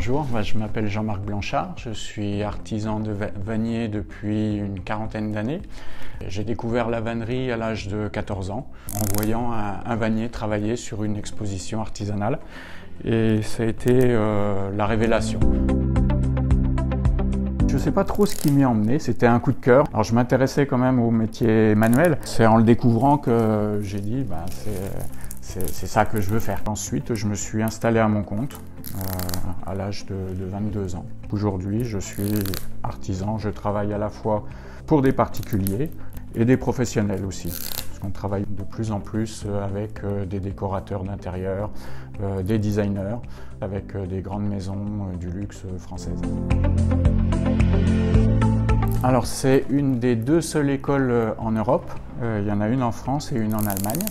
Bonjour, je m'appelle Jean-Marc Blanchard, je suis artisan de vannier depuis une quarantaine d'années. J'ai découvert la vannerie à l'âge de 14 ans en voyant un vannier travailler sur une exposition artisanale et ça a été la révélation. Je ne sais pas trop ce qui m'y a emmené, c'était un coup de cœur. Alors je m'intéressais quand même au métier manuel, c'est en le découvrant que j'ai dit c'est ça que je veux faire. Ensuite, je me suis installé à mon compte à l'âge de 22 ans. Aujourd'hui, je suis artisan, je travaille à la fois pour des particuliers et des professionnels aussi. Parce qu'on travaille de plus en plus avec des décorateurs d'intérieur, des designers, avec des grandes maisons du luxe françaises. Alors c'est une des deux seules écoles en Europe. Il y en a une en France et une en Allemagne.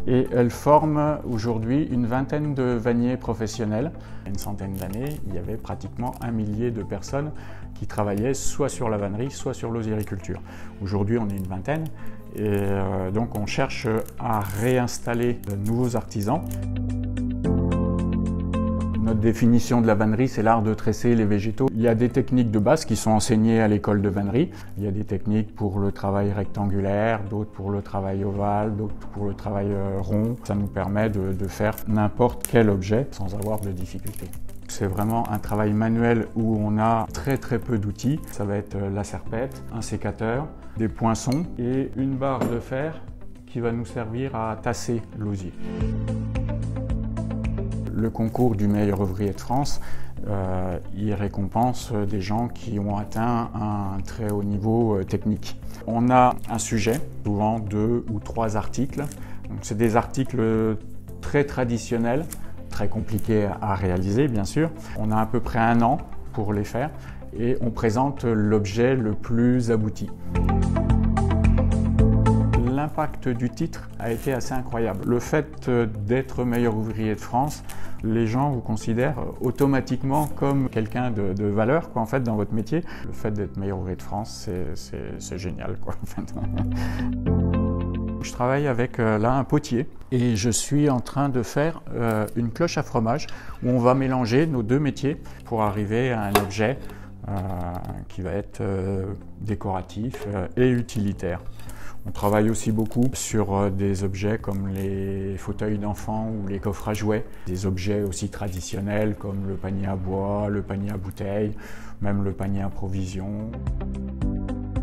Et elle forme aujourd'hui une vingtaine de vanniers professionnels. Il y a une centaine d'années, il y avait pratiquement 1 millier de personnes qui travaillaient soit sur la vannerie, soit sur l'osériculture. Aujourd'hui, on est une vingtaine et donc on cherche à réinstaller de nouveaux artisans. Notre définition de la vannerie, c'est l'art de tresser les végétaux. Il y a des techniques de base qui sont enseignées à l'école de vannerie. Il y a des techniques pour le travail rectangulaire, d'autres pour le travail ovale, d'autres pour le travail rond. Ça nous permet de faire n'importe quel objet sans avoir de difficultés. C'est vraiment un travail manuel où on a très peu d'outils. Ça va être la serpette, un sécateur, des poinçons et une barre de fer qui va nous servir à tasser l'osier. Le concours du meilleur ouvrier de France, il récompense des gens qui ont atteint un très haut niveau technique. On a un sujet, souvent 2 ou 3 articles. C'est des articles très traditionnels, très compliqués à réaliser bien sûr. On a à peu près 1 an pour les faire et on présente l'objet le plus abouti. L'impact du titre a été assez incroyable. Le fait d'être meilleur ouvrier de France, les gens vous considèrent automatiquement comme quelqu'un de valeur en fait, dans votre métier. Le fait d'être meilleur ouvrier de France, c'est génial, quoi, en fait. Je travaille avec là un potier et je suis en train de faire une cloche à fromage où on va mélanger nos 2 métiers pour arriver à un objet qui va être décoratif et utilitaire. On travaille aussi beaucoup sur des objets comme les fauteuils d'enfants ou les coffres à jouets, des objets aussi traditionnels comme le panier à bois, le panier à bouteilles, même le panier à provisions.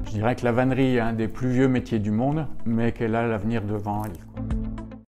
Je dirais que la vannerie est un des plus vieux métiers du monde, mais qu'elle a l'avenir devant elle.